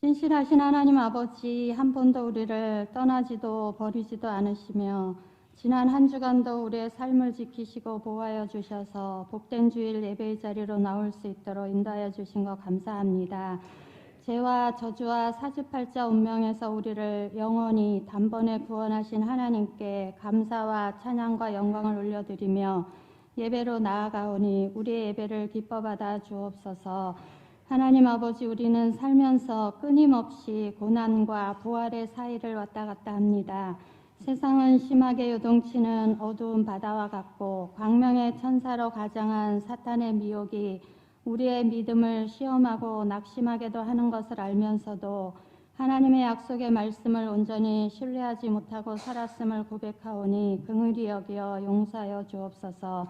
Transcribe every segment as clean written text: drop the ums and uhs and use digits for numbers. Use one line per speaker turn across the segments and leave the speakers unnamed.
신실하신 하나님 아버지, 한 번도 우리를 떠나지도 버리지도 않으시며 지난 한 주간도 우리의 삶을 지키시고 보호하여 주셔서 복된 주일 예배의 자리로 나올 수 있도록 인도하여 주신 것 감사합니다. 죄와 저주와 사주팔자 운명에서 우리를 영원히 단번에 구원하신 하나님께 감사와 찬양과 영광을 올려드리며 예배로 나아가오니 우리의 예배를 기뻐 받아 주옵소서. 하나님 아버지, 우리는 살면서 끊임없이 고난과 부활의 사이를 왔다 갔다 합니다. 세상은 심하게 요동치는 어두운 바다와 같고 광명의 천사로 가장한 사탄의 미혹이 우리의 믿음을 시험하고 낙심하게도 하는 것을 알면서도 하나님의 약속의 말씀을 온전히 신뢰하지 못하고 살았음을 고백하오니 긍휼히 여겨 용서하여 주옵소서.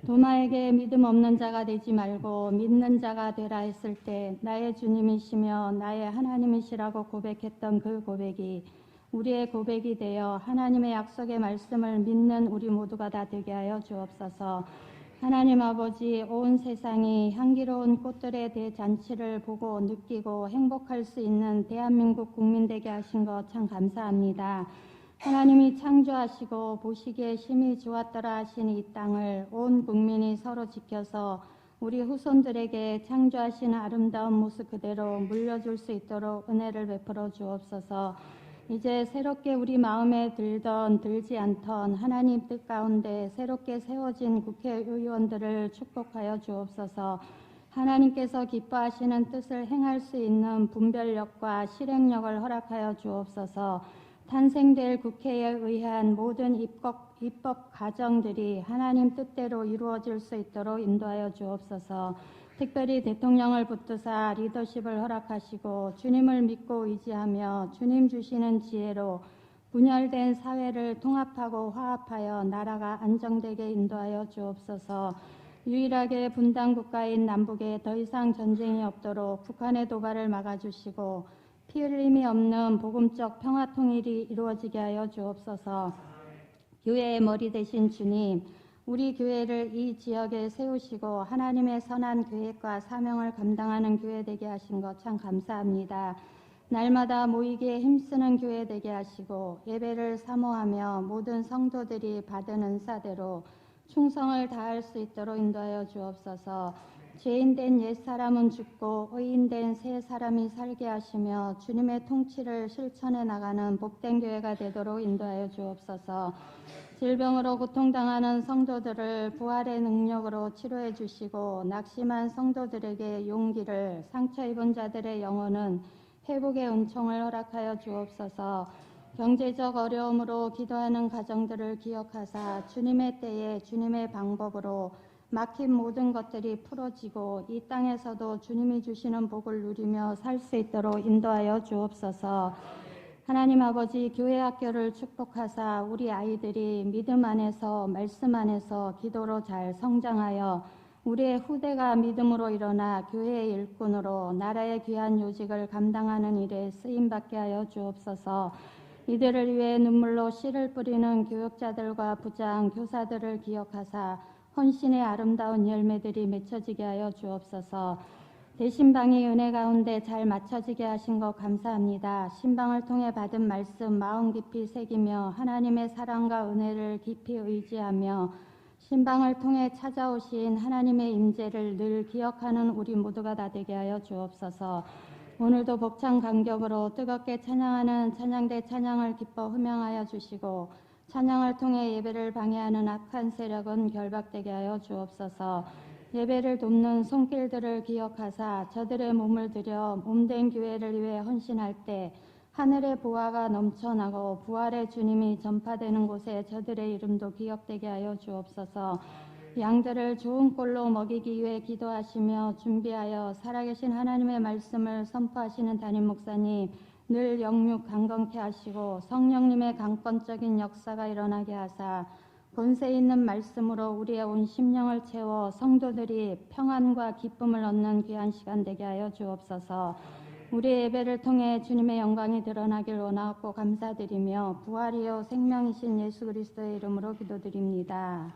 도마에게 믿음 없는 자가 되지 말고 믿는 자가 되라 했을 때 나의 주님이시며 나의 하나님이시라고 고백했던 그 고백이 우리의 고백이 되어 하나님의 약속의 말씀을 믿는 우리 모두가 다 되게 하여 주옵소서. 하나님 아버지, 온 세상이 향기로운 꽃들의 대잔치를 보고 느끼고 행복할 수 있는 대한민국 국민 되게 하신 것 참 감사합니다. 하나님이 창조하시고 보시기에 심히 좋았더라 하신 이 땅을 온 국민이 서로 지켜서 우리 후손들에게 창조하신 아름다운 모습 그대로 물려줄 수 있도록 은혜를 베풀어 주옵소서. 이제 새롭게 우리 마음에 들던 들지 않던 하나님 뜻 가운데 새롭게 세워진 국회의원들을 축복하여 주옵소서. 하나님께서 기뻐하시는 뜻을 행할 수 있는 분별력과 실행력을 허락하여 주옵소서. 탄생될 국회에 의한 모든 입법 과정들이 하나님 뜻대로 이루어질 수 있도록 인도하여 주옵소서. 특별히 대통령을 붙드사 리더십을 허락하시고 주님을 믿고 의지하며 주님 주시는 지혜로 분열된 사회를 통합하고 화합하여 나라가 안정되게 인도하여 주옵소서. 유일하게 분단 국가인 남북에 더 이상 전쟁이 없도록 북한의 도발을 막아주시고 피 흘림이 없는 복음적 평화 통일이 이루어지게 하여 주옵소서. 교회의 머리 되신 주님, 우리 교회를 이 지역에 세우시고 하나님의 선한 계획과 사명을 감당하는 교회 되게 하신 것 참 감사합니다. 날마다 모이기에 힘쓰는 교회 되게 하시고 예배를 사모하며 모든 성도들이 받은 은사대로 충성을 다할 수 있도록 인도하여 주옵소서. 죄인된 옛사람은 죽고 의인된 새 사람이 살게 하시며 주님의 통치를 실천해 나가는 복된 교회가 되도록 인도하여 주옵소서. 질병으로 고통당하는 성도들을 부활의 능력으로 치료해 주시고 낙심한 성도들에게 용기를, 상처 입은 자들의 영혼은 회복의 은총을 허락하여 주옵소서. 경제적 어려움으로 기도하는 가정들을 기억하사 주님의 때에 주님의 방법으로 막힌 모든 것들이 풀어지고 이 땅에서도 주님이 주시는 복을 누리며 살 수 있도록 인도하여 주옵소서. 하나님 아버지, 교회 학교를 축복하사 우리 아이들이 믿음 안에서 말씀 안에서 기도로 잘 성장하여 우리의 후대가 믿음으로 일어나 교회의 일꾼으로 나라의 귀한 요직을 감당하는 일에 쓰임받게 하여 주옵소서. 이들을 위해 눈물로 씨를 뿌리는 교육자들과 부장, 교사들을 기억하사 헌신의 아름다운 열매들이 맺혀지게 하여 주옵소서. 대신방이 은혜 가운데 잘 맞춰지게 하신 것 감사합니다. 신방을 통해 받은 말씀 마음 깊이 새기며 하나님의 사랑과 은혜를 깊이 의지하며 신방을 통해 찾아오신 하나님의 임재를 늘 기억하는 우리 모두가 다 되게 하여 주옵소서. 오늘도 벅찬 감격으로 뜨겁게 찬양하는 찬양대 찬양을 기뻐 흠양하여 주시고 찬양을 통해 예배를 방해하는 악한 세력은 결박되게 하여 주옵소서. 예배를 돕는 손길들을 기억하사 저들의 몸을 들여 몸된 교회를 위해 헌신할 때 하늘의 보화가 넘쳐나고 부활의 주님이 전파되는 곳에 저들의 이름도 기억되게 하여 주옵소서. 양들을 좋은 꼴로 먹이기 위해 기도하시며 준비하여 살아계신 하나님의 말씀을 선포하시는 담임 목사님 늘 영육 강건케 하시고 성령님의 강권적인 역사가 일어나게 하사 본세 있는 말씀으로 우리의 온 심령을 채워 성도들이 평안과 기쁨을 얻는 귀한 시간 되게 하여 주옵소서. 우리의 예배를 통해 주님의 영광이 드러나길 원하고 감사드리며 부활이요 생명이신 예수 그리스도의 이름으로 기도드립니다.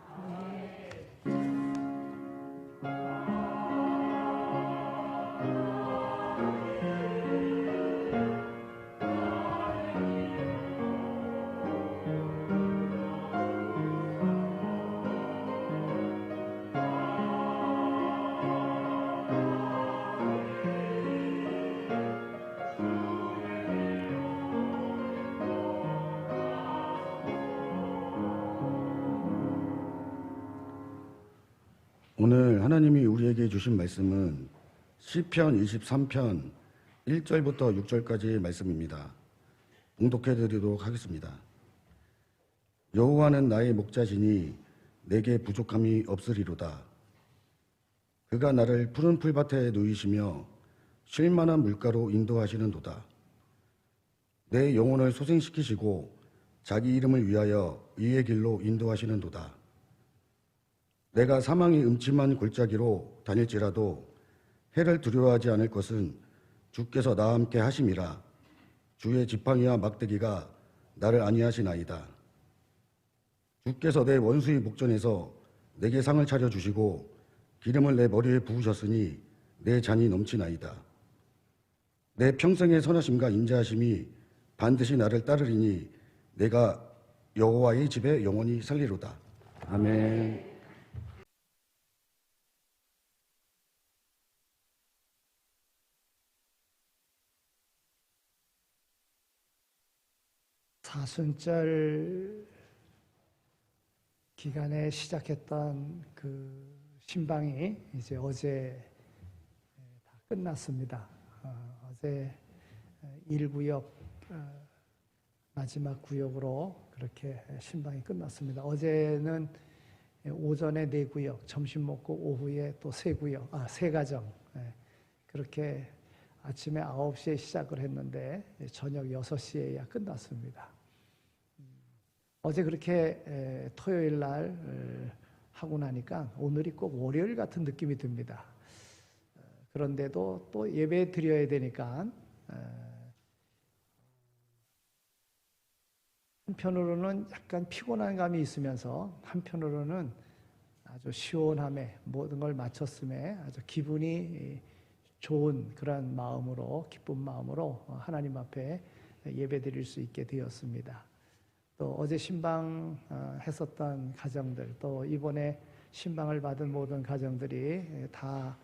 오늘 하나님이 우리에게 주신 말씀은 시편 23편 1절부터 6절까지의 말씀입니다. 봉독해 드리도록 하겠습니다. 여호와는 나의 목자시니 내게 부족함이 없으리로다. 그가 나를 푸른 풀밭에 누이시며 쉴 만한 물가로 인도하시는도다. 내 영혼을 소생시키시고 자기 이름을 위하여 의의 길로 인도하시는도다. 내가 사망의 음침한 골짜기로 다닐지라도 해를 두려워하지 않을 것은 주께서 나와 함께 하심이라. 주의 지팡이와 막대기가 나를 안위하시나이다. 주께서 내 원수의 목전에서 내게 상을 차려주시고 기름을 내 머리에 부으셨으니 내 잔이 넘치나이다. 내 평생의 선하심과 인자하심이 반드시 나를 따르리니 내가 여호와의 집에 영원히 살리로다. 아멘.
사순절 기간에 시작했던 그 신방이 이제 어제 다 끝났습니다. 어제 1구역 마지막 구역으로 그렇게 신방이 끝났습니다. 어제는 오전에 4구역, 점심 먹고 오후에 또 3구역, 3가정 그렇게 아침에 9시에 시작을 했는데 저녁 6시에야 끝났습니다. 어제 그렇게 토요일 날 하고 나니까 오늘이 꼭 월요일 같은 느낌이 듭니다. 그런데도 또 예배 드려야 되니까 한편으로는 약간 피곤한 감이 있으면서 한편으로는 아주 시원함에 모든 걸 마쳤음에 아주 기분이 좋은 그런 마음으로, 기쁜 마음으로 하나님 앞에 예배 드릴 수 있게 되었습니다. 또 어제 신방 했었던 가정들, 또 이번에 신방을 받은 모든 가정들이 다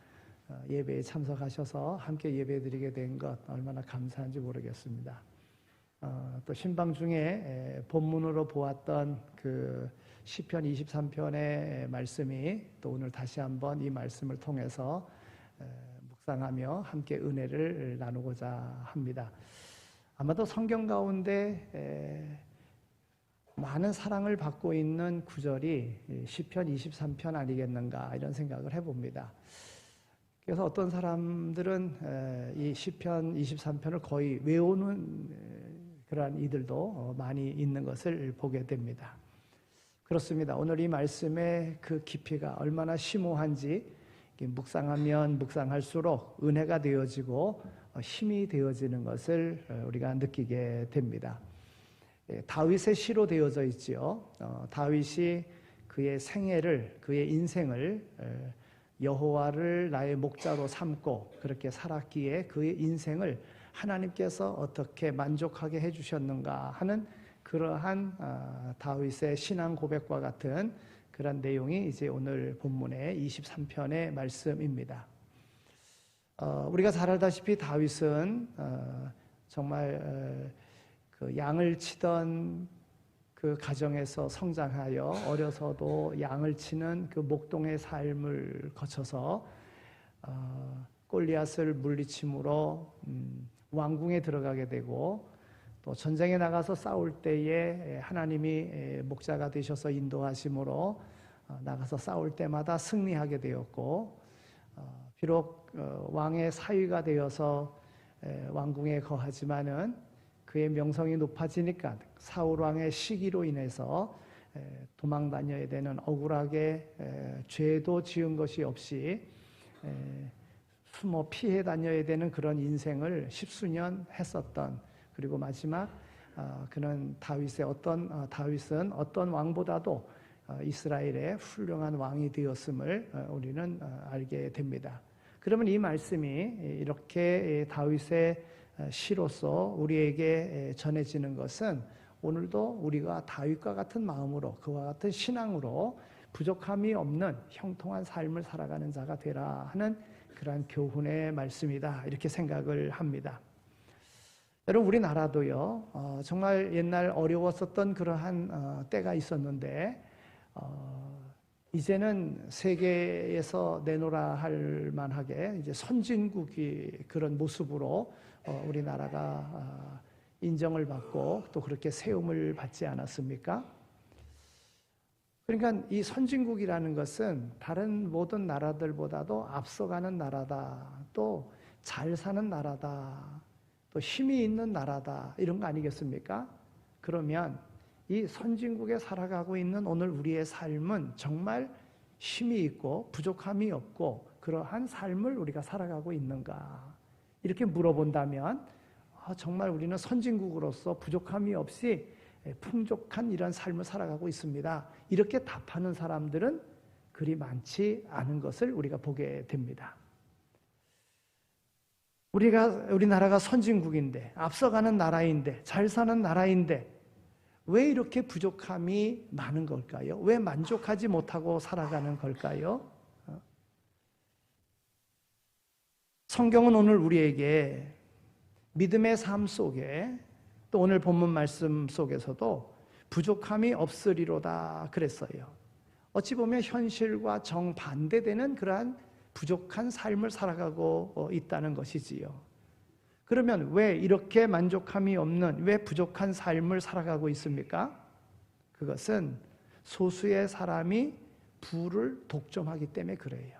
예배에 참석하셔서 함께 예배 드리게 된 것 얼마나 감사한지 모르겠습니다. 또 신방 중에 본문으로 보았던 그 시편 23편의 말씀이 또 오늘 다시 한번 이 말씀을 통해서 묵상하며 함께 은혜를 나누고자 합니다. 아마도 성경 가운데 많은 사랑을 받고 있는 구절이 시편 23편 아니겠는가 이런 생각을 해봅니다. 그래서 어떤 사람들은 이 시편 23편을 거의 외우는 그러한 이들도 많이 있는 것을 보게 됩니다. 그렇습니다. 오늘 이 말씀의 그 깊이가 얼마나 심오한지 묵상하면 묵상할수록 은혜가 되어지고 힘이 되어지는 것을 우리가 느끼게 됩니다. 다윗의 시로 되어져 있지요. 다윗이 그의 생애를, 그의 인생을 여호와를 나의 목자로 삼고 그렇게 살았기에 그의 인생을 하나님께서 어떻게 만족하게 해주셨는가 하는 그러한 다윗의 신앙 고백과 같은 그런 내용이 이제 오늘 본문의 23편의 말씀입니다. 우리가 잘 알다시피 다윗은 정말 그 양을 치던 그 가정에서 성장하여 어려서도 양을 치는 그 목동의 삶을 거쳐서 골리앗을 물리침으로 왕궁에 들어가게 되고 또 전쟁에 나가서 싸울 때에 하나님이 목자가 되셔서 인도하심으로 나가서 싸울 때마다 승리하게 되었고 비록 왕의 사위가 되어서 왕궁에 거하지만은 그의 명성이 높아지니까 사울 왕의 시기로 인해서 도망 다녀야 되는 억울하게 죄도 지은 것이 없이 숨어 피해 다녀야 되는 그런 인생을 십수년 했었던 그리고 마지막 그는 다윗은 어떤 왕보다도 이스라엘의 훌륭한 왕이 되었음을 우리는 알게 됩니다. 그러면 이 말씀이 이렇게 다윗의 시로서 우리에게 전해지는 것은 오늘도 우리가 다윗과 같은 마음으로 그와 같은 신앙으로 부족함이 없는 형통한 삶을 살아가는 자가 되라 하는 그러한 교훈의 말씀이다 이렇게 생각을 합니다. 여러분 우리나라도요 정말 옛날 어려웠었던 그러한 때가 있었는데 이제는 세계에서 내놓으라 할 만하게 이제 선진국이 그런 모습으로 우리나라가 인정을 받고 또 그렇게 세움을 받지 않았습니까? 그러니까 이 선진국이라는 것은 다른 모든 나라들보다도 앞서가는 나라다, 또 잘 사는 나라다, 또 힘이 있는 나라다, 이런 거 아니겠습니까? 그러면 이 선진국에 살아가고 있는 오늘 우리의 삶은 정말 힘이 있고 부족함이 없고 그러한 삶을 우리가 살아가고 있는가? 이렇게 물어본다면 정말 우리는 선진국으로서 부족함이 없이 풍족한 이런 삶을 살아가고 있습니다. 이렇게 답하는 사람들은 그리 많지 않은 것을 우리가 보게 됩니다. 우리나라가 선진국인데, 앞서가는 나라인데, 잘 사는 나라인데 왜 이렇게 부족함이 많은 걸까요? 왜 만족하지 못하고 살아가는 걸까요? 성경은 오늘 우리에게 믿음의 삶 속에 또 오늘 본문 말씀 속에서도 부족함이 없으리로다 그랬어요. 어찌 보면 현실과 정반대되는 그러한 부족한 삶을 살아가고 있다는 것이지요. 그러면 왜 이렇게 만족함이 없는, 왜 부족한 삶을 살아가고 있습니까? 그것은 소수의 사람이 부를 독점하기 때문에 그래요.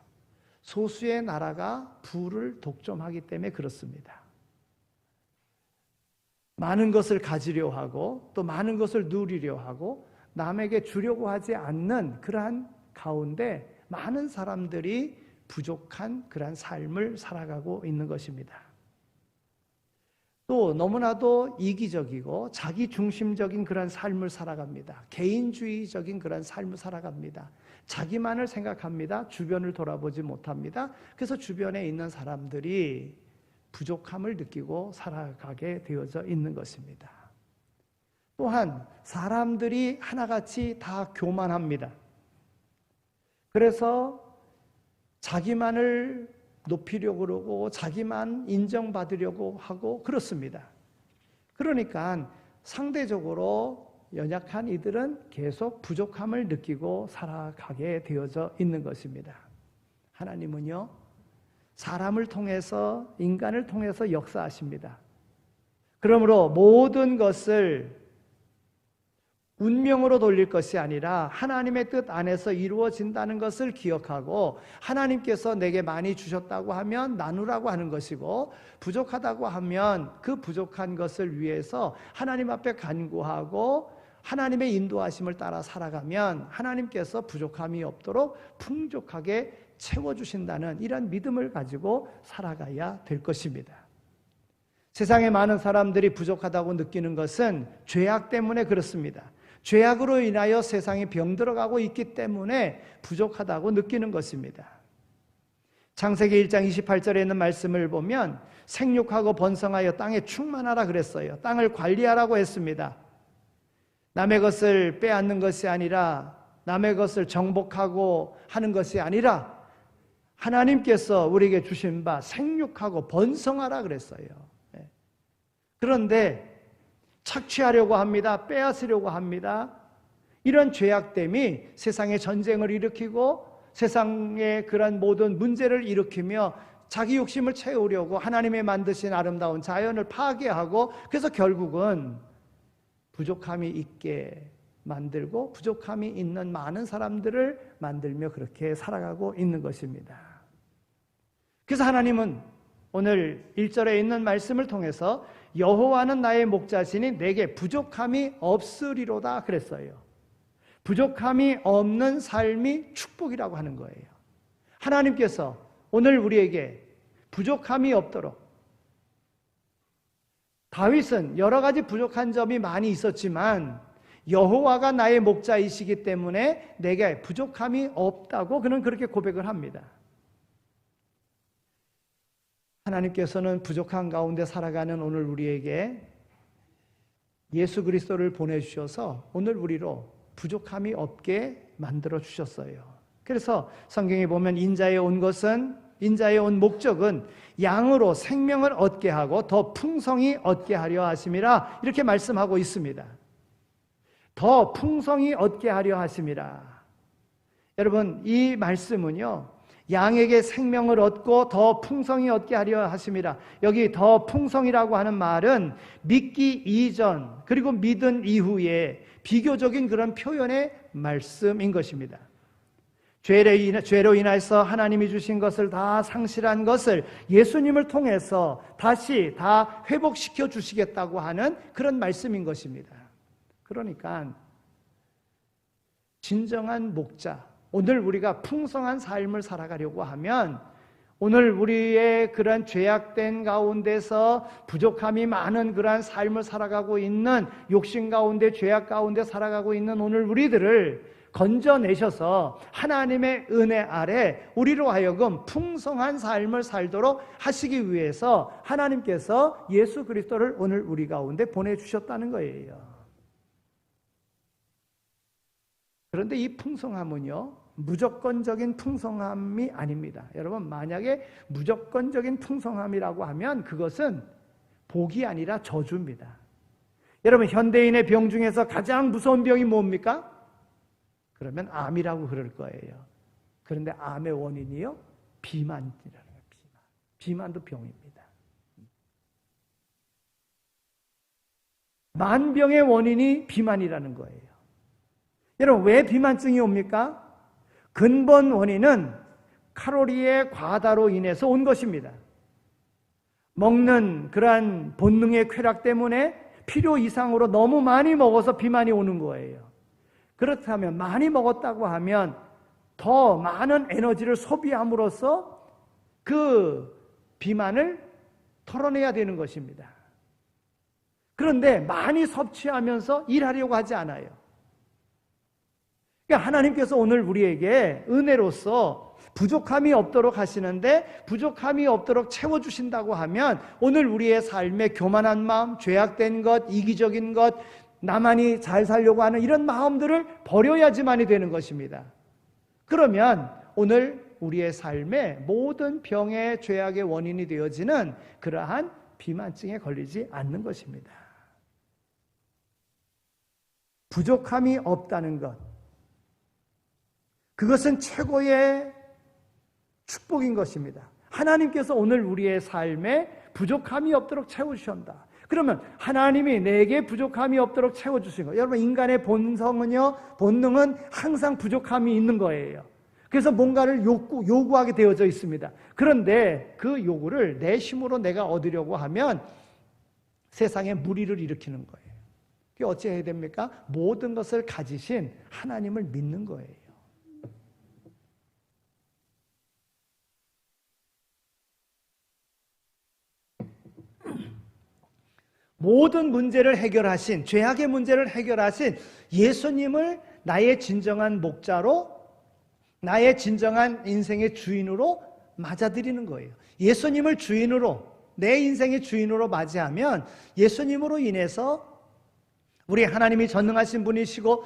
소수의 나라가 부를 독점하기 때문에 그렇습니다. 많은 것을 가지려 하고 또 많은 것을 누리려 하고 남에게 주려고 하지 않는 그러한 가운데 많은 사람들이 부족한 그러한 삶을 살아가고 있는 것입니다. 또 너무나도 이기적이고 자기중심적인 그런 삶을 살아갑니다. 개인주의적인 그런 삶을 살아갑니다. 자기만을 생각합니다. 주변을 돌아보지 못합니다. 그래서 주변에 있는 사람들이 부족함을 느끼고 살아가게 되어져 있는 것입니다. 또한 사람들이 하나같이 다 교만합니다. 그래서 자기만을 높이려고 그러고 자기만 인정받으려고 하고 그렇습니다. 그러니까 상대적으로 연약한 이들은 계속 부족함을 느끼고 살아가게 되어져 있는 것입니다. 하나님은요, 사람을 통해서, 인간을 통해서 역사하십니다. 그러므로 모든 것을 운명으로 돌릴 것이 아니라 하나님의 뜻 안에서 이루어진다는 것을 기억하고 하나님께서 내게 많이 주셨다고 하면 나누라고 하는 것이고 부족하다고 하면 그 부족한 것을 위해서 하나님 앞에 간구하고 하나님의 인도하심을 따라 살아가면 하나님께서 부족함이 없도록 풍족하게 채워주신다는 이런 믿음을 가지고 살아가야 될 것입니다. 세상에 많은 사람들이 부족하다고 느끼는 것은 죄악 때문에 그렇습니다. 죄악으로 인하여 세상이 병들어가고 있기 때문에 부족하다고 느끼는 것입니다. 창세기 1장 28절에 있는 말씀을 보면 생육하고 번성하여 땅에 충만하라 그랬어요. 땅을 관리하라고 했습니다. 남의 것을 빼앗는 것이 아니라 남의 것을 정복하고 하는 것이 아니라 하나님께서 우리에게 주신 바 생육하고 번성하라 그랬어요. 그런데 착취하려고 합니다. 빼앗으려고 합니다. 이런 죄악됨이 세상에 전쟁을 일으키고 세상의 그런 모든 문제를 일으키며 자기 욕심을 채우려고 하나님의 만드신 아름다운 자연을 파괴하고 그래서 결국은 부족함이 있게 만들고 부족함이 있는 많은 사람들을 만들며 그렇게 살아가고 있는 것입니다. 그래서 하나님은 오늘 1절에 있는 말씀을 통해서 여호와는 나의 목자시니 내게 부족함이 없으리로다 그랬어요. 부족함이 없는 삶이 축복이라고 하는 거예요. 하나님께서 오늘 우리에게 부족함이 없도록, 다윗은 여러 가지 부족한 점이 많이 있었지만 여호와가 나의 목자이시기 때문에 내게 부족함이 없다고 그는 그렇게 고백을 합니다. 하나님께서는 부족한 가운데 살아가는 오늘 우리에게 예수 그리스도를 보내주셔서 오늘 우리로 부족함이 없게 만들어 주셨어요. 그래서 성경에 보면 인자에 온 목적은 양으로 생명을 얻게 하고 더 풍성히 얻게 하려 하심이라 이렇게 말씀하고 있습니다. 더 풍성히 얻게 하려 하심이라. 여러분, 이 말씀은요, 양에게 생명을 얻고 더 풍성히 얻게 하려 하심이라. 여기 더 풍성이라고 하는 말은 믿기 이전 그리고 믿은 이후에 비교적인 그런 표현의 말씀인 것입니다. 죄로 인해서 하나님이 주신 것을 다 상실한 것을 예수님을 통해서 다시 다 회복시켜 주시겠다고 하는 그런 말씀인 것입니다. 그러니까 진정한 목자, 오늘 우리가 풍성한 삶을 살아가려고 하면 오늘 우리의 그런 죄악된 가운데서 부족함이 많은 그러한 삶을 살아가고 있는, 욕심 가운데 죄악 가운데 살아가고 있는 오늘 우리들을 건져내셔서 하나님의 은혜 아래 우리로 하여금 풍성한 삶을 살도록 하시기 위해서 하나님께서 예수 그리스도를 오늘 우리 가운데 보내주셨다는 거예요. 그런데 이 풍성함은요, 무조건적인 풍성함이 아닙니다. 여러분, 만약에 무조건적인 풍성함이라고 하면 그것은 복이 아니라 저주입니다. 여러분, 현대인의 병 중에서 가장 무서운 병이 뭡니까? 그러면 암이라고 그럴 거예요. 그런데 암의 원인이요, 비만이라는 거예요. 비만도 병입니다. 만병의 원인이 비만이라는 거예요. 여러분, 왜 비만증이 옵니까? 근본 원인은 칼로리의 과다로 인해서 온 것입니다. 먹는 그러한 본능의 쾌락 때문에 필요 이상으로 너무 많이 먹어서 비만이 오는 거예요. 그렇다면 많이 먹었다고 하면 더 많은 에너지를 소비함으로써 그 비만을 털어내야 되는 것입니다. 그런데 많이 섭취하면서 일하려고 하지 않아요. 그러니까 하나님께서 오늘 우리에게 은혜로서 부족함이 없도록 하시는데 부족함이 없도록 채워주신다고 하면 오늘 우리의 삶에 교만한 마음, 죄악된 것, 이기적인 것, 나만이 잘 살려고 하는 이런 마음들을 버려야지만이 되는 것입니다. 그러면 오늘 우리의 삶에 모든 병의 죄악의 원인이 되어지는 그러한 비만증에 걸리지 않는 것입니다. 부족함이 없다는 것, 그것은 최고의 축복인 것입니다. 하나님께서 오늘 우리의 삶에 부족함이 없도록 채워주신다. 그러면 하나님이 내게 부족함이 없도록 채워주신 거예요. 여러분, 인간의 본능은 항상 부족함이 있는 거예요. 그래서 뭔가를 요구하게 되어져 있습니다. 그런데 그 요구를 내 힘으로 내가 얻으려고 하면 세상에 무리를 일으키는 거예요. 그게 어찌 해야 됩니까? 모든 것을 가지신 하나님을 믿는 거예요. 모든 문제를 해결하신, 죄악의 문제를 해결하신 예수님을 나의 진정한 목자로, 나의 진정한 인생의 주인으로 맞아들이는 거예요. 예수님을 주인으로, 내 인생의 주인으로 맞이하면 예수님으로 인해서 우리 하나님이 전능하신 분이시고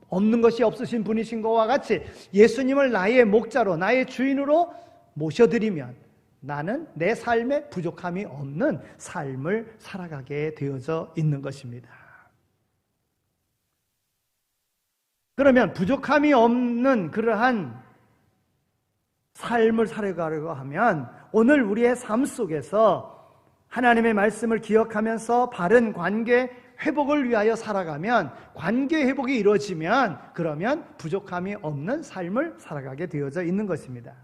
없는 것이 없으신 분이신 것과 같이 예수님을 나의 목자로, 나의 주인으로 모셔드리면 나는 내 삶에 부족함이 없는 삶을 살아가게 되어져 있는 것입니다. 그러면 부족함이 없는 그러한 삶을 살아가려고 하면 오늘 우리의 삶 속에서 하나님의 말씀을 기억하면서 바른 관계 회복을 위하여 살아가면, 관계 회복이 이루어지면 그러면 부족함이 없는 삶을 살아가게 되어져 있는 것입니다.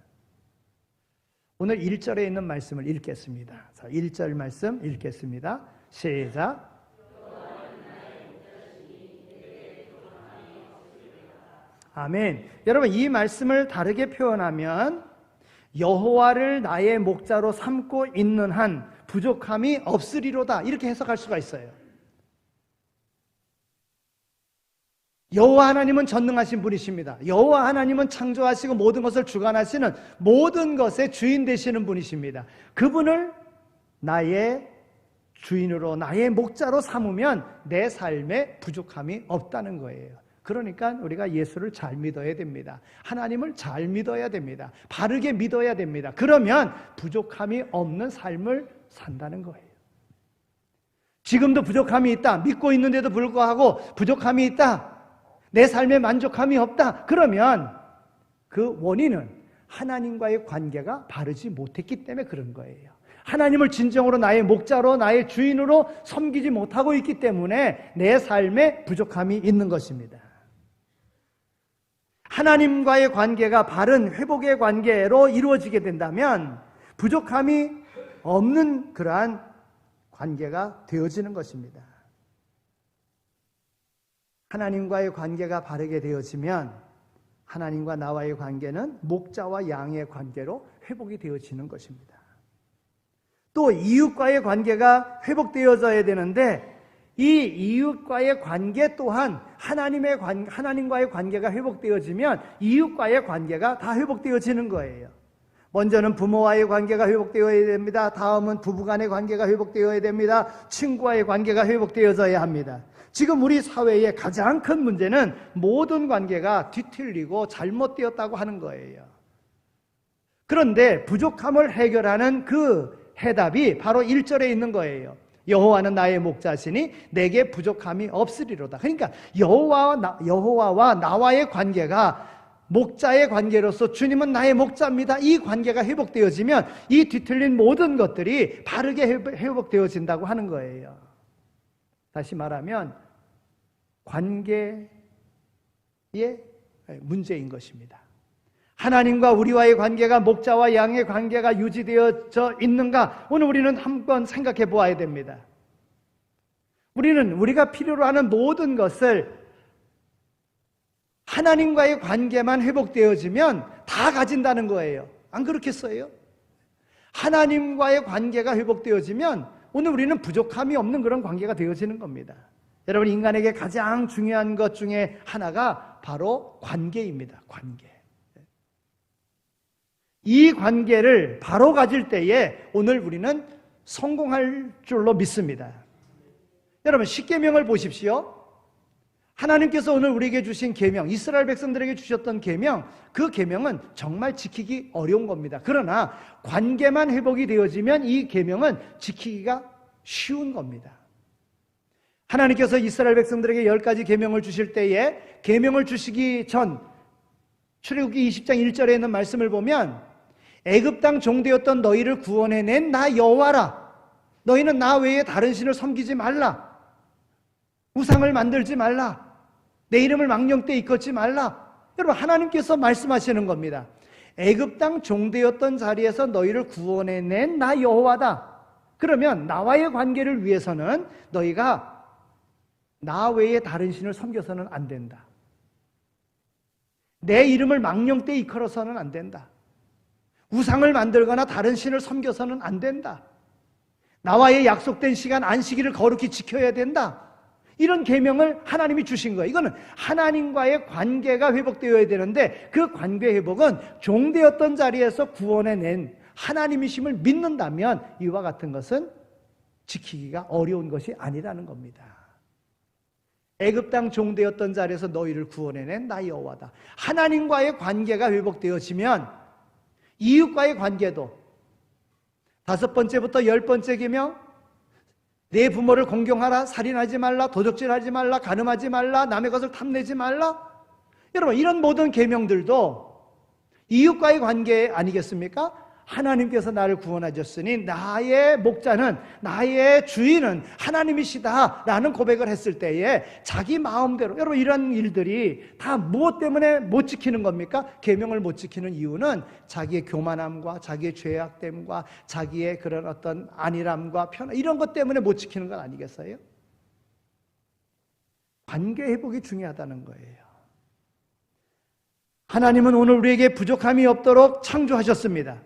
오늘 1절에 있는 말씀을 읽겠습니다. 자, 1절 말씀 읽겠습니다. 시작. 아멘. 여러분, 이 말씀을 다르게 표현하면 여호와를 나의 목자로 삼고 있는 한 부족함이 없으리로다, 이렇게 해석할 수가 있어요. 여호와 하나님은 전능하신 분이십니다. 여호와 하나님은 창조하시고 모든 것을 주관하시는 모든 것의 주인 되시는 분이십니다. 그분을 나의 주인으로, 나의 목자로 삼으면 내 삶에 부족함이 없다는 거예요. 그러니까 우리가 예수를 잘 믿어야 됩니다. 하나님을 잘 믿어야 됩니다. 바르게 믿어야 됩니다. 그러면 부족함이 없는 삶을 산다는 거예요. 지금도 부족함이 있다, 믿고 있는데도 불구하고 부족함이 있다, 내 삶에 만족함이 없다, 그러면 그 원인은 하나님과의 관계가 바르지 못했기 때문에 그런 거예요. 하나님을 진정으로 나의 목자로 나의 주인으로 섬기지 못하고 있기 때문에 내 삶에 부족함이 있는 것입니다. 하나님과의 관계가 바른 회복의 관계로 이루어지게 된다면 부족함이 없는 그러한 관계가 되어지는 것입니다. 하나님과의 관계가 바르게 되어지면 하나님과 나와의 관계는 목자와 양의 관계로 회복이 되어지는 것입니다. 또 이웃과의 관계가 회복되어져야 되는데 이 이웃과의 관계 또한 하나님과의 관계가 회복되어지면 이웃과의 관계가 다 회복되어지는 거예요. 먼저는 부모와의 관계가 회복되어야 됩니다. 다음은 부부간의 관계가 회복되어야 됩니다. 친구와의 관계가 회복되어져야 합니다. 지금 우리 사회의 가장 큰 문제는 모든 관계가 뒤틀리고 잘못되었다고 하는 거예요. 그런데 부족함을 해결하는 그 해답이 바로 1절에 있는 거예요. 여호와는 나의 목자시니 내게 부족함이 없으리로다. 그러니까 여호와와 나와의 관계가 목자의 관계로서 주님은 나의 목자입니다. 이 관계가 회복되어지면 이 뒤틀린 모든 것들이 바르게 회복되어진다고 하는 거예요. 다시 말하면 관계의 문제인 것입니다. 하나님과 우리와의 관계가 목자와 양의 관계가 유지되어져 있는가? 오늘 우리는 한번 생각해 보아야 됩니다. 우리가 필요로 하는 모든 것을 하나님과의 관계만 회복되어지면 다 가진다는 거예요. 안 그렇겠어요? 하나님과의 관계가 회복되어지면 오늘 우리는 부족함이 없는 그런 관계가 되어지는 겁니다. 여러분, 인간에게 가장 중요한 것 중에 하나가 바로 관계입니다. 관계. 이 관계를 바로 가질 때에 오늘 우리는 성공할 줄로 믿습니다. 여러분, 십계명을 보십시오. 하나님께서 오늘 우리에게 주신 계명, 이스라엘 백성들에게 주셨던 계명, 그 계명은 정말 지키기 어려운 겁니다. 그러나 관계만 회복이 되어지면 이 계명은 지키기가 쉬운 겁니다. 하나님께서 이스라엘 백성들에게 10가지 계명을 주실 때에 계명을 주시기 전 출애굽기 20장 1절에 있는 말씀을 보면 애굽 땅 종되었던 너희를 구원해낸 나 여호와라. 너희는 나 외에 다른 신을 섬기지 말라. 우상을 만들지 말라. 내 이름을 망령되이 일컫지 말라. 여러분, 하나님께서 말씀하시는 겁니다. 애굽 땅 종되었던 자리에서 너희를 구원해낸 나 여호와다. 그러면 나와의 관계를 위해서는 너희가 나 외에 다른 신을 섬겨서는 안 된다. 내 이름을 망령되이 일컬어서는 안 된다. 우상을 만들거나 다른 신을 섬겨서는 안 된다. 나와의 약속된 시간 안식일을 거룩히 지켜야 된다. 이런 계명을 하나님이 주신 거예요. 이거는 하나님과의 관계가 회복되어야 되는데 그 관계 회복은 종되었던 자리에서 구원해낸 하나님이심을 믿는다면 이와 같은 것은 지키기가 어려운 것이 아니라는 겁니다. 애굽 땅 종되었던 자리에서 너희를 구원해낸 나 여호와다. 하나님과의 관계가 회복되어지면 이웃과의 관계도 5번째부터 10번째 계명, 내 부모를 공경하라, 살인하지 말라, 도적질하지 말라, 간음하지 말라, 남의 것을 탐내지 말라. 여러분, 이런 모든 계명들도 이웃과의 관계 아니겠습니까? 하나님께서 나를 구원하셨으니 나의 목자는, 나의 주인은 하나님이시다라는 고백을 했을 때에 자기 마음대로, 여러분, 이런 일들이 다 무엇 때문에 못 지키는 겁니까? 계명을 못 지키는 이유는 자기의 교만함과 자기의 죄악됨과 자기의 그런 어떤 안일함과 편안, 이런 것 때문에 못 지키는 건 아니겠어요? 관계 회복이 중요하다는 거예요. 하나님은 오늘 우리에게 부족함이 없도록 창조하셨습니다.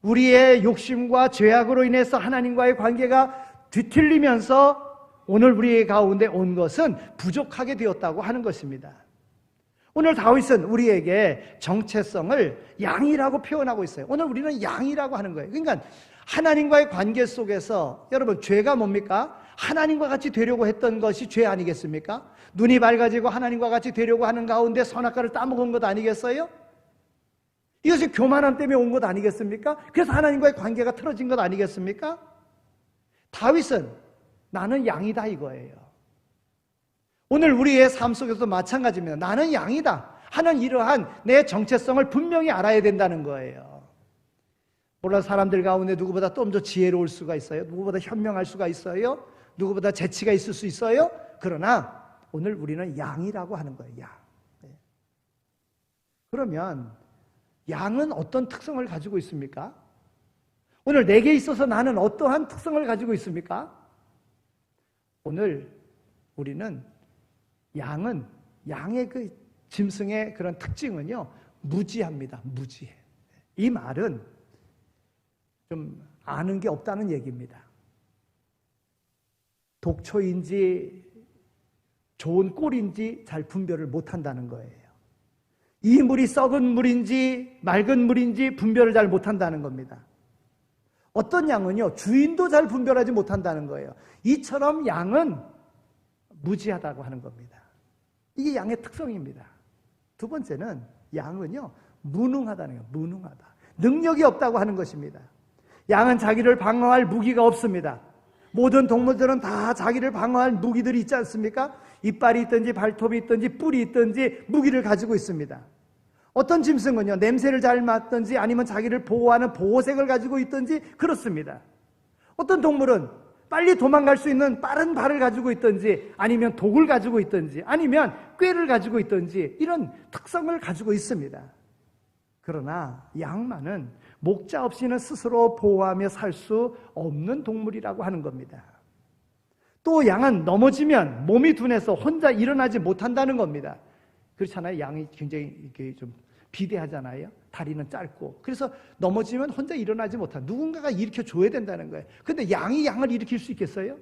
우리의 욕심과 죄악으로 인해서 하나님과의 관계가 뒤틀리면서 오늘 우리 가운데 온 것은 부족하게 되었다고 하는 것입니다. 오늘 다윗은 우리에게 정체성을 양이라고 표현하고 있어요. 오늘 우리는 양이라고 하는 거예요. 그러니까 하나님과의 관계 속에서 여러분, 죄가 뭡니까? 하나님과 같이 되려고 했던 것이 죄 아니겠습니까? 눈이 밝아지고 하나님과 같이 되려고 하는 가운데 선악과를 따먹은 것 아니겠어요? 이것이 교만함 때문에 온 것 아니겠습니까? 그래서 하나님과의 관계가 틀어진 것 아니겠습니까? 다윗은 나는 양이다 이거예요. 오늘 우리의 삶 속에서도 마찬가지입니다. 나는 양이다. 하는 이러한 내 정체성을 분명히 알아야 된다는 거예요. 물론 사람들 가운데 누구보다 좀 더 지혜로울 수가 있어요. 누구보다 현명할 수가 있어요. 누구보다 재치가 있을 수 있어요. 그러나 오늘 우리는 양이라고 하는 거예요. 양. 그러면 양은 어떤 특성을 가지고 있습니까? 오늘 내게 있어서 나는 어떠한 특성을 가지고 있습니까? 오늘 우리는 양의 그 짐승의 그런 특징은요, 무지합니다. 무지해. 이 말은 좀 아는 게 없다는 얘기입니다. 독초인지 좋은 꼴인지 잘 분별을 못한다는 거예요. 이 물이 썩은 물인지 맑은 물인지 분별을 잘 못한다는 겁니다. 어떤 양은요, 주인도 잘 분별하지 못한다는 거예요. 이처럼 양은 무지하다고 하는 겁니다. 이게 양의 특성입니다. 두 번째는 양은요, 무능하다는 거예요. 무능하다. 능력이 없다고 하는 것입니다. 양은 자기를 방어할 무기가 없습니다. 모든 동물들은 다 자기를 방어할 무기들이 있지 않습니까? 이빨이 있든지 발톱이 있든지 뿔이 있든지 무기를 가지고 있습니다. 어떤 짐승은요, 냄새를 잘 맡든지 아니면 자기를 보호하는 보호색을 가지고 있든지 그렇습니다. 어떤 동물은 빨리 도망갈 수 있는 빠른 발을 가지고 있든지 아니면 독을 가지고 있든지 아니면 꾀를 가지고 있든지 이런 특성을 가지고 있습니다. 그러나 양만은 목자 없이는 스스로 보호하며 살 수 없는 동물이라고 하는 겁니다. 또 양은 넘어지면 몸이 둔해서 혼자 일어나지 못한다는 겁니다. 그렇잖아요. 양이 굉장히 이렇게 좀 비대하잖아요. 다리는 짧고. 그래서 넘어지면 혼자 일어나지 못한, 누군가가 일으켜 줘야 된다는 거예요. 근데 양이 양을 일으킬 수 있겠어요?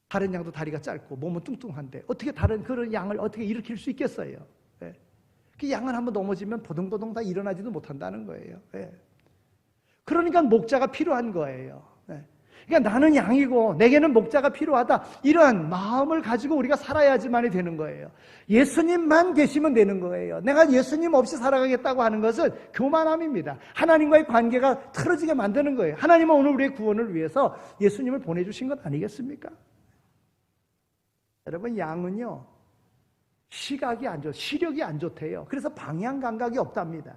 다른 양도 다리가 짧고 몸은 뚱뚱한데 어떻게 다른 그런 양을 어떻게 일으킬 수 있겠어요? 네. 그 양은 한번 넘어지면 보동보동 다 일어나지도 못한다는 거예요. 네. 그러니까 목자가 필요한 거예요. 네. 그러니까 나는 양이고 내게는 목자가 필요하다. 이러한 마음을 가지고 우리가 살아야지만이 되는 거예요. 예수님만 계시면 되는 거예요. 내가 예수님 없이 살아가겠다고 하는 것은 교만함입니다. 하나님과의 관계가 틀어지게 만드는 거예요. 하나님은 오늘 우리의 구원을 위해서 예수님을 보내주신 것 아니겠습니까? 여러분, 양은요, 시각이 안 좋, 시력이 안 좋대요. 그래서 방향 감각이 없답니다.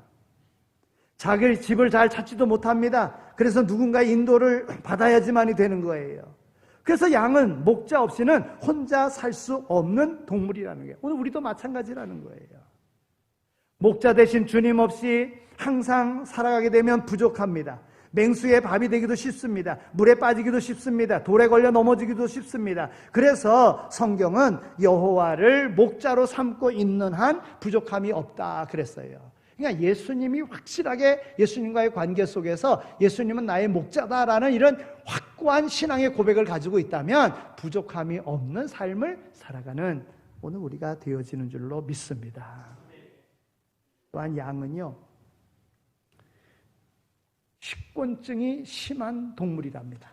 자기 집을 잘 찾지도 못합니다. 그래서 누군가의 인도를 받아야지만이 되는 거예요. 그래서 양은 목자 없이는 혼자 살 수 없는 동물이라는 거예요. 오늘 우리도 마찬가지라는 거예요. 목자 대신 주님 없이 항상 살아가게 되면 부족합니다. 맹수의 밥이 되기도 쉽습니다. 물에 빠지기도 쉽습니다. 돌에 걸려 넘어지기도 쉽습니다. 그래서 성경은 여호와를 목자로 삼고 있는 한 부족함이 없다 그랬어요. 그러니까 예수님이 확실하게 예수님과의 관계 속에서 예수님은 나의 목자다라는 이런 확고한 신앙의 고백을 가지고 있다면 부족함이 없는 삶을 살아가는 오늘 우리가 되어지는 줄로 믿습니다. 또한 양은요, 식곤증이 심한 동물이랍니다.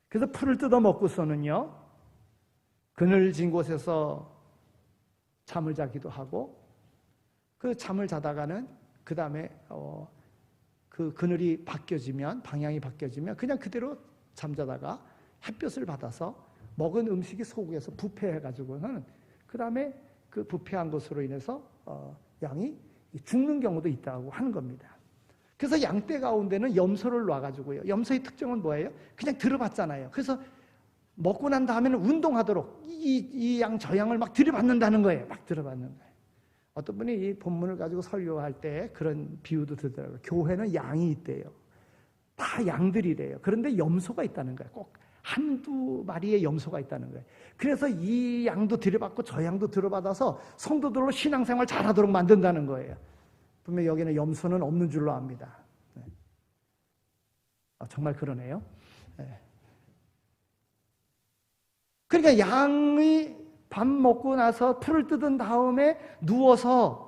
그래서 풀을 뜯어 먹고서는요, 그늘진 곳에서 잠을 자기도 하고, 그 잠을 자다가는 그 다음에 그 그늘이 바뀌어지면, 방향이 바뀌어지면 그냥 그대로 잠자다가 햇볕을 받아서 먹은 음식이 속에서 부패해가지고는 그 다음에 그 부패한 것으로 인해서 양이 죽는 경우도 있다고 하는 겁니다. 그래서 양떼 가운데는 염소를 놔가지고요. 염소의 특징은 뭐예요? 그냥 들어봤잖아요. 그래서 먹고 난 다음에는 운동하도록 이 양 저 양을 막 들이받는다는 거예요. 막 들어받는 거예요. 어떤 분이 이 본문을 가지고 설교할 때 그런 비유도 들더라고요. 교회는 양이 있대요. 다 양들이래요. 그런데 염소가 있다는 거예요. 꼭 한두 마리의 염소가 있다는 거예요. 그래서 이 양도 들여받고 저 양도 들여받아서 성도들로 신앙생활 잘하도록 만든다는 거예요. 분명 여기는 염소는 없는 줄로 압니다. 네. 정말 그러네요. 네. 그러니까 양이 밥 먹고 나서 풀을 뜯은 다음에 누워서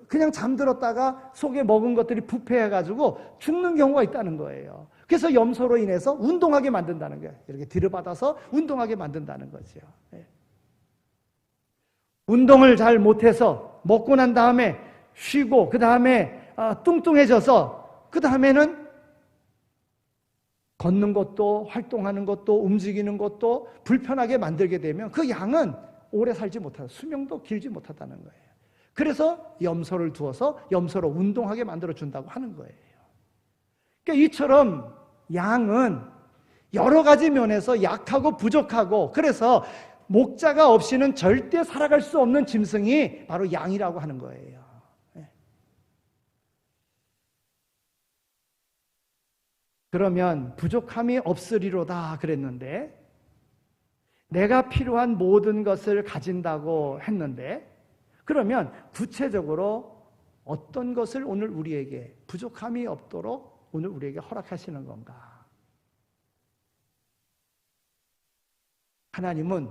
그냥 잠들었다가 속에 먹은 것들이 부패해가지고 죽는 경우가 있다는 거예요. 그래서 염소로 인해서 운동하게 만든다는 거예요. 이렇게 들여받아서 운동하게 만든다는 거죠. 네. 운동을 잘 못해서 먹고 난 다음에 쉬고 그 다음에 뚱뚱해져서 그 다음에는 걷는 것도 활동하는 것도 움직이는 것도 불편하게 만들게 되면 그 양은 오래 살지 못하다. 수명도 길지 못하다는 거예요. 그래서 염소를 두어서 염소로 운동하게 만들어준다고 하는 거예요. 그러니까 이처럼 양은 여러 가지 면에서 약하고 부족하고 그래서 목자가 없이는 절대 살아갈 수 없는 짐승이 바로 양이라고 하는 거예요. 그러면 부족함이 없으리로다 그랬는데 내가 필요한 모든 것을 가진다고 했는데 그러면 구체적으로 어떤 것을 오늘 우리에게 부족함이 없도록 오늘 우리에게 허락하시는 건가? 하나님은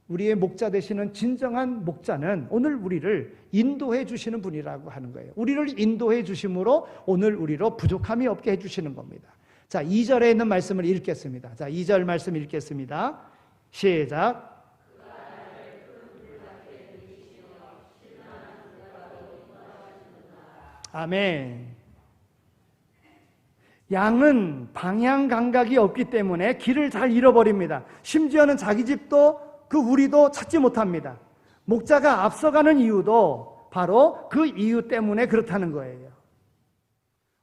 우리의 목자 되시는 진정한 목자는 오늘 우리를 인도해 주시는 분이라고 하는 거예요. 우리를 인도해 주심으로 오늘 우리로 부족함이 없게 해 주시는 겁니다. 자, 2절에 있는 말씀을 읽겠습니다. 자, 2절 말씀 읽겠습니다. 시작. 아멘. 양은 방향 감각이 없기 때문에 길을 잘 잃어버립니다. 심지어는 자기 집도 그 우리도 찾지 못합니다. 목자가 앞서가는 이유도 바로 그 이유 때문에 그렇다는 거예요.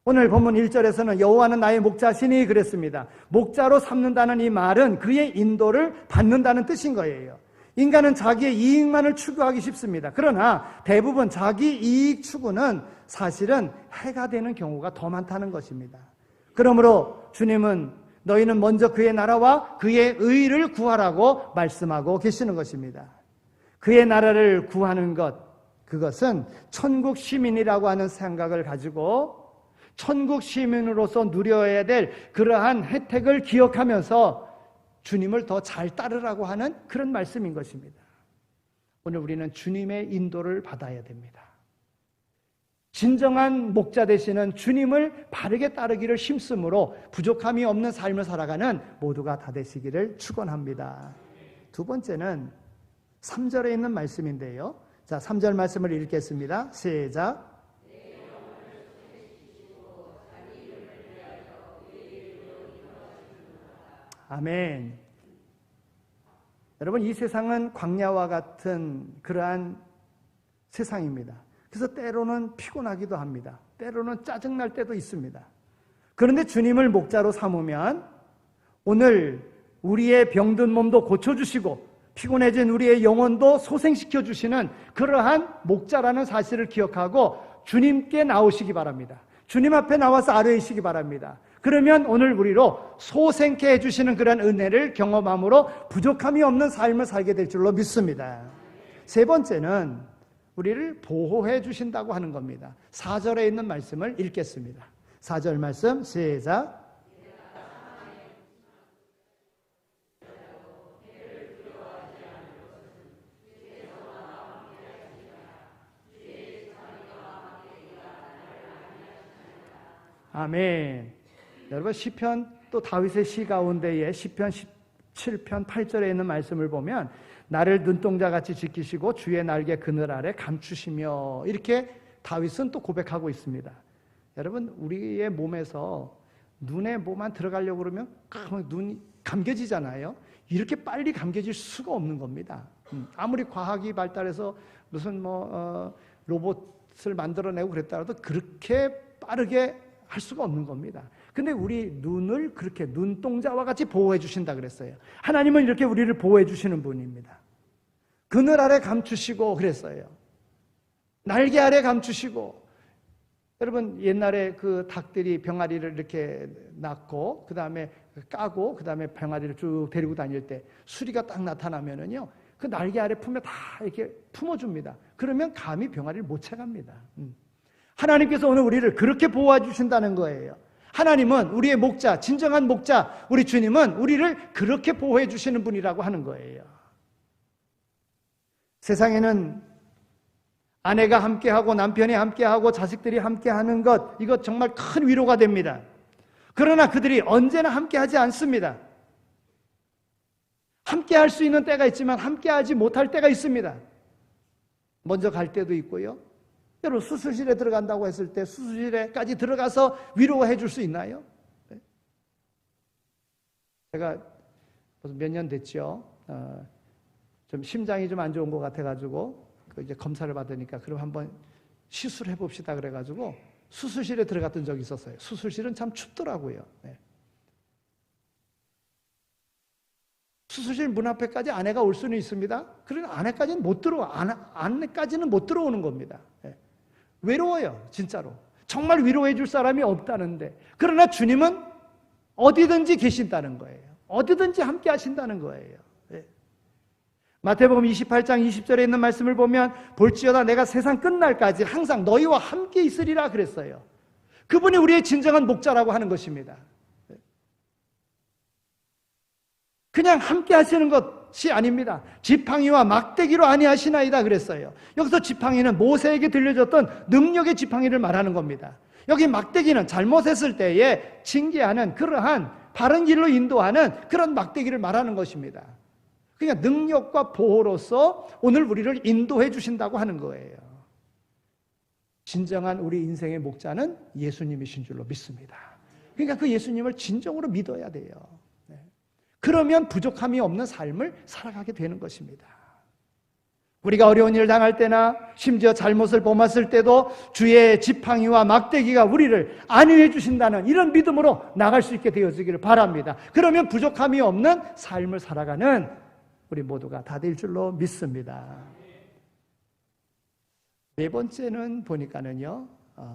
오늘 본문 1절에서는 여호와는 나의 목자시니 그랬습니다. 목자로 삼는다는 이 말은 그의 인도를 받는다는 뜻인 거예요. 인간은 자기의 이익만을 추구하기 쉽습니다. 그러나 대부분 자기 이익 추구는 사실은 해가 되는 경우가 더 많다는 것입니다. 그러므로 주님은 너희는 먼저 그의 나라와 그의 의를 구하라고 말씀하고 계시는 것입니다. 그의 나라를 구하는 것, 그것은 천국 시민이라고 하는 생각을 가지고 천국 시민으로서 누려야 될 그러한 혜택을 기억하면서 주님을 더 잘 따르라고 하는 그런 말씀인 것입니다. 오늘 우리는 주님의 인도를 받아야 됩니다. 진정한 목자 되시는 주님을 바르게 따르기를 힘쓰므로 부족함이 없는 삶을 살아가는 모두가 다 되시기를 축원합니다. 두 번째는 3절에 있는 말씀인데요. 자, 3절 말씀을 읽겠습니다. 시작. 아멘. 여러분, 이 세상은 광야와 같은 그러한 세상입니다. 그래서 때로는 피곤하기도 합니다. 때로는 짜증날 때도 있습니다. 그런데 주님을 목자로 삼으면 오늘 우리의 병든 몸도 고쳐주시고 피곤해진 우리의 영혼도 소생시켜 주시는 그러한 목자라는 사실을 기억하고 주님께 나오시기 바랍니다. 주님 앞에 나와서 아뢰시기 바랍니다. 그러면 오늘 우리로 소생케 해주시는 그런 은혜를 경험함으로 부족함이 없는 삶을 살게 될 줄로 믿습니다. 세 번째는 우리를 보호해 주신다고 하는 겁니다. 4절에 있는 말씀을 읽겠습니다. 4절 말씀 시작. 아멘. 여러분, 시편 또 다윗의 시 가운데에 시편 17편 8절에 있는 말씀을 보면 나를 눈동자같이 지키시고 주의 날개 그늘 아래 감추시며 이렇게 다윗은 또 고백하고 있습니다. 여러분, 우리의 몸에서 눈에 뭐만 들어가려고 그러면 눈이 감겨지잖아요. 이렇게 빨리 감겨질 수가 없는 겁니다. 아무리 과학이 발달해서 무슨 로봇을 만들어내고 그랬더라도 그렇게 빠르게 할 수가 없는 겁니다. 근데 우리 눈을 그렇게 눈동자와 같이 보호해 주신다 그랬어요. 하나님은 이렇게 우리를 보호해 주시는 분입니다. 그늘 아래 감추시고 그랬어요. 날개 아래 감추시고. 여러분, 옛날에 그 닭들이 병아리를 이렇게 낳고 그 다음에 까고 그 다음에 병아리를 쭉 데리고 다닐 때 수리가 딱 나타나면은요 그 날개 아래 품에 다 이렇게 품어줍니다. 그러면 감히 병아리를 못 채갑니다. 하나님께서 오늘 우리를 그렇게 보호해 주신다는 거예요. 하나님은 우리의 목자, 진정한 목자, 우리 주님은 우리를 그렇게 보호해 주시는 분이라고 하는 거예요. 세상에는 아내가 함께하고 남편이 함께하고 자식들이 함께하는 것, 이것 정말 큰 위로가 됩니다. 그러나 그들이 언제나 함께하지 않습니다. 함께할 수 있는 때가 있지만 함께하지 못할 때가 있습니다. 먼저 갈 때도 있고요. 여러분, 수술실에 들어간다고 했을 때 수술실에까지 들어가서 위로해 줄 수 있나요? 네. 제가 몇 년 됐죠. 좀 심장이 좀 안 좋은 것 같아가지고 이제 검사를 받으니까 그럼 한번 시술해 봅시다 그래가지고 수술실에 들어갔던 적이 있었어요. 수술실은 참 춥더라고요. 네. 수술실 문 앞에까지 아내가 올 수는 있습니다. 그러나 안에까지는 못 들어오는 겁니다. 네. 외로워요, 진짜로. 정말 위로해 줄 사람이 없다는데, 그러나 주님은 어디든지 계신다는 거예요. 어디든지 함께 하신다는 거예요. 네. 마태복음 28장 20절에 있는 말씀을 보면 볼지어다 내가 세상 끝날까지 항상 너희와 함께 있으리라 그랬어요. 그분이 우리의 진정한 목자라고 하는 것입니다. 그냥 함께 하시는 것이 아닙니다. 지팡이와 막대기로 아니하시나이다 그랬어요. 여기서 지팡이는 모세에게 들려줬던 능력의 지팡이를 말하는 겁니다. 여기 막대기는 잘못했을 때에 징계하는 그러한 바른 길로 인도하는 그런 막대기를 말하는 것입니다. 그러니까 능력과 보호로서 오늘 우리를 인도해 주신다고 하는 거예요. 진정한 우리 인생의 목자는 예수님이신 줄로 믿습니다. 그러니까 그 예수님을 진정으로 믿어야 돼요. 그러면 부족함이 없는 삶을 살아가게 되는 것입니다. 우리가 어려운 일을 당할 때나 심지어 잘못을 범했을 때도 주의 지팡이와 막대기가 우리를 안위해 주신다는 이런 믿음으로 나갈 수 있게 되어지기를 바랍니다. 그러면 부족함이 없는 삶을 살아가는 우리 모두가 다 될 줄로 믿습니다. 네 번째는 보니까는요,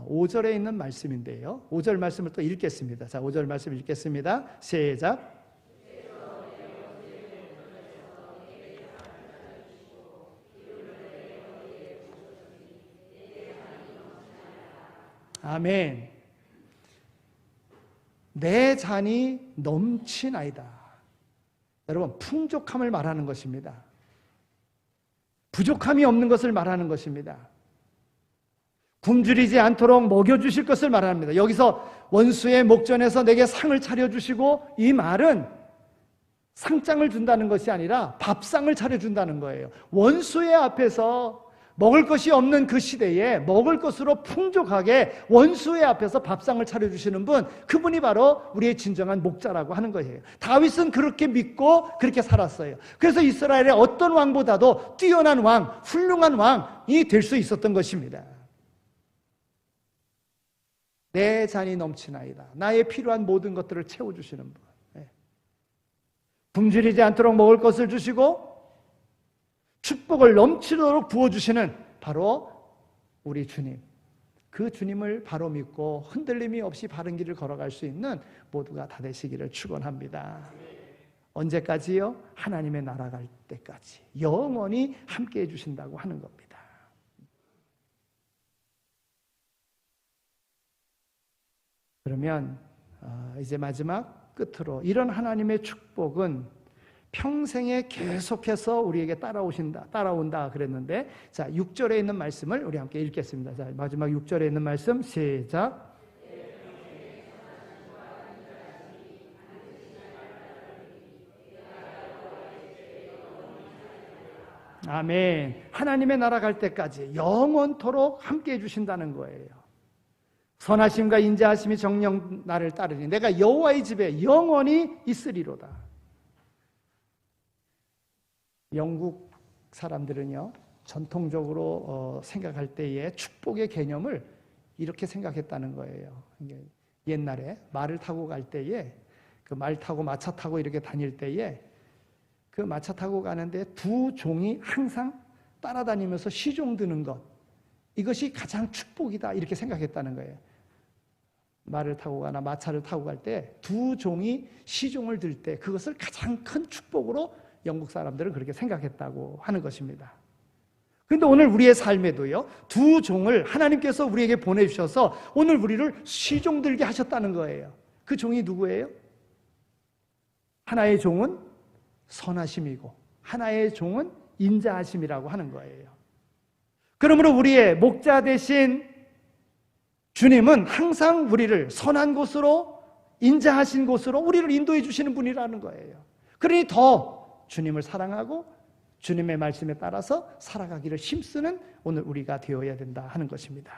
5절에 있는 말씀인데요. 5절 말씀을 또 읽겠습니다. 자, 5절 말씀 읽겠습니다. 시작. 아멘. 내 잔이 넘치나이다. 여러분, 풍족함을 말하는 것입니다. 부족함이 없는 것을 말하는 것입니다. 굶주리지 않도록 먹여주실 것을 말합니다. 여기서 원수의 목전에서 내게 상을 차려주시고, 이 말은 상장을 준다는 것이 아니라 밥상을 차려준다는 거예요. 원수의 앞에서 먹을 것이 없는 그 시대에 먹을 것으로 풍족하게 원수의 앞에서 밥상을 차려주시는 분, 그분이 바로 우리의 진정한 목자라고 하는 거예요. 다윗은 그렇게 믿고 그렇게 살았어요. 그래서 이스라엘의 어떤 왕보다도 뛰어난 왕, 훌륭한 왕이 될 수 있었던 것입니다. 내 잔이 넘치나이다. 나의 필요한 모든 것들을 채워주시는 분. 굶주리지 않도록 먹을 것을 주시고 축복을 넘치도록 부어주시는 바로 우리 주님, 그 주님을 바로 믿고 흔들림이 없이 바른 길을 걸어갈 수 있는 모두가 다 되시기를 축원합니다. 언제까지요? 하나님의 나라 갈 때까지 영원히 함께해 주신다고 하는 겁니다. 그러면 이제 마지막 끝으로 이런 하나님의 축복은 평생에 계속해서 우리에게 따라온다 그랬는데, 자, 6절에 있는 말씀을 우리 함께 읽겠습니다. 자, 마지막 6절에 있는 말씀 시작. 아멘. 하나님의 나라 갈 때까지 영원토록 함께 해주신다는 거예요. 선하심과 인자하심이 정녕 나를 따르니 내가 여호와의 집에 영원히 있으리로다. 영국 사람들은요, 전통적으로 생각할 때에 축복의 개념을 이렇게 생각했다는 거예요. 옛날에 말을 타고 갈 때에 그 말 타고 마차 타고 이렇게 다닐 때에 그 마차 타고 가는데 두 종이 항상 따라다니면서 시종 드는 것, 이것이 가장 축복이다 이렇게 생각했다는 거예요. 말을 타고 가나 마차를 타고 갈 때 두 종이 시종을 들 때 그것을 가장 큰 축복으로 영국 사람들은 그렇게 생각했다고 하는 것입니다. 그런데 오늘 우리의 삶에도요, 두 종을 하나님께서 우리에게 보내주셔서 오늘 우리를 시종 들게 하셨다는 거예요. 그 종이 누구예요? 하나의 종은 선하심이고 하나의 종은 인자하심이라고 하는 거예요. 그러므로 우리의 목자 되신 주님은 항상 우리를 선한 곳으로, 인자하신 곳으로 우리를 인도해 주시는 분이라는 거예요. 그러니 더 주님을 사랑하고 주님의 말씀에 따라서 살아가기를 힘쓰는 오늘 우리가 되어야 된다 하는 것입니다.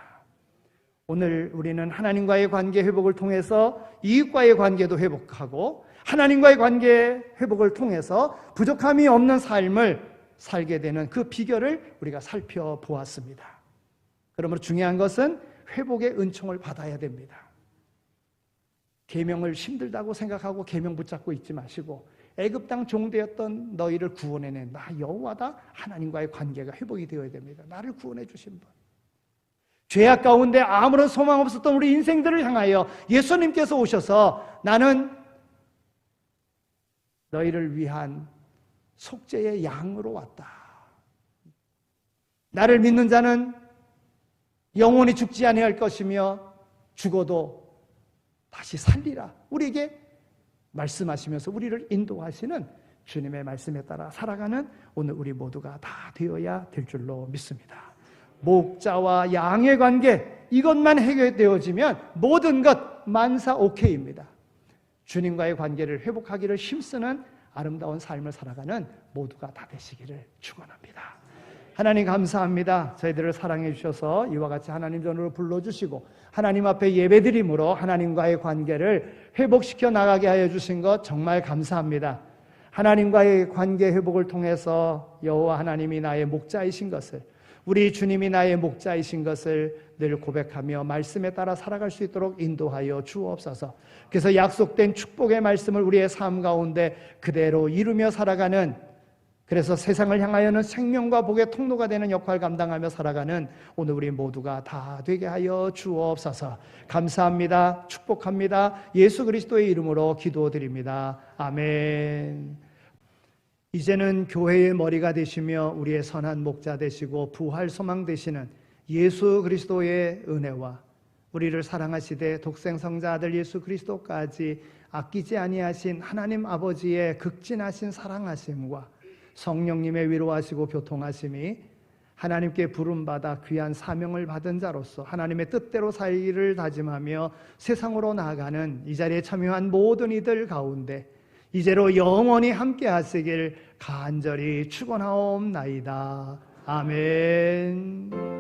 오늘 우리는 하나님과의 관계 회복을 통해서 이웃과의 관계도 회복하고 하나님과의 관계 회복을 통해서 부족함이 없는 삶을 살게 되는 그 비결을 우리가 살펴보았습니다. 그러므로 중요한 것은 회복의 은총을 받아야 됩니다. 계명을 힘들다고 생각하고 계명 붙잡고 있지 마시고 애굽 땅 종되었던 너희를 구원해낸 나 여호와다. 하나님과의 관계가 회복이 되어야 됩니다. 나를 구원해 주신 분. 죄악 가운데 아무런 소망 없었던 우리 인생들을 향하여 예수님께서 오셔서 나는 너희를 위한 속죄의 양으로 왔다. 나를 믿는 자는 영원히 죽지 아니할 것이며 죽어도 다시 살리라. 우리에게 말씀하시면서 우리를 인도하시는 주님의 말씀에 따라 살아가는 오늘 우리 모두가 다 되어야 될 줄로 믿습니다. 목자와 양의 관계, 이것만 해결되어지면 모든 것 만사 오케이입니다. 주님과의 관계를 회복하기를 힘쓰는 아름다운 삶을 살아가는 모두가 다 되시기를 축원합니다. 하나님 감사합니다. 저희들을 사랑해 주셔서 이와 같이 하나님 전으로 불러주시고 하나님 앞에 예배드림으로 하나님과의 관계를 회복시켜 나가게 하여 주신 것 정말 감사합니다. 하나님과의 관계 회복을 통해서 여호와 하나님이 나의 목자이신 것을, 우리 주님이 나의 목자이신 것을 늘 고백하며 말씀에 따라 살아갈 수 있도록 인도하여 주옵소서. 그래서 약속된 축복의 말씀을 우리의 삶 가운데 그대로 이루며 살아가는, 그래서 세상을 향하여는 생명과 복의 통로가 되는 역할을 감당하며 살아가는 오늘 우리 모두가 다 되게 하여 주옵소서. 감사합니다. 축복합니다. 예수 그리스도의 이름으로 기도드립니다. 아멘. 이제는 교회의 머리가 되시며 우리의 선한 목자 되시고 부활 소망 되시는 예수 그리스도의 은혜와 우리를 사랑하시되 독생성자 아들 예수 그리스도까지 아끼지 아니하신 하나님 아버지의 극진하신 사랑하심과 성령님의 위로하시고 교통하심이 하나님께 부름받아 귀한 사명을 받은 자로서 하나님의 뜻대로 살기를 다짐하며 세상으로 나아가는 이 자리에 참여한 모든 이들 가운데 이제로 영원히 함께 하시길 간절히 축원하옵나이다. 아멘.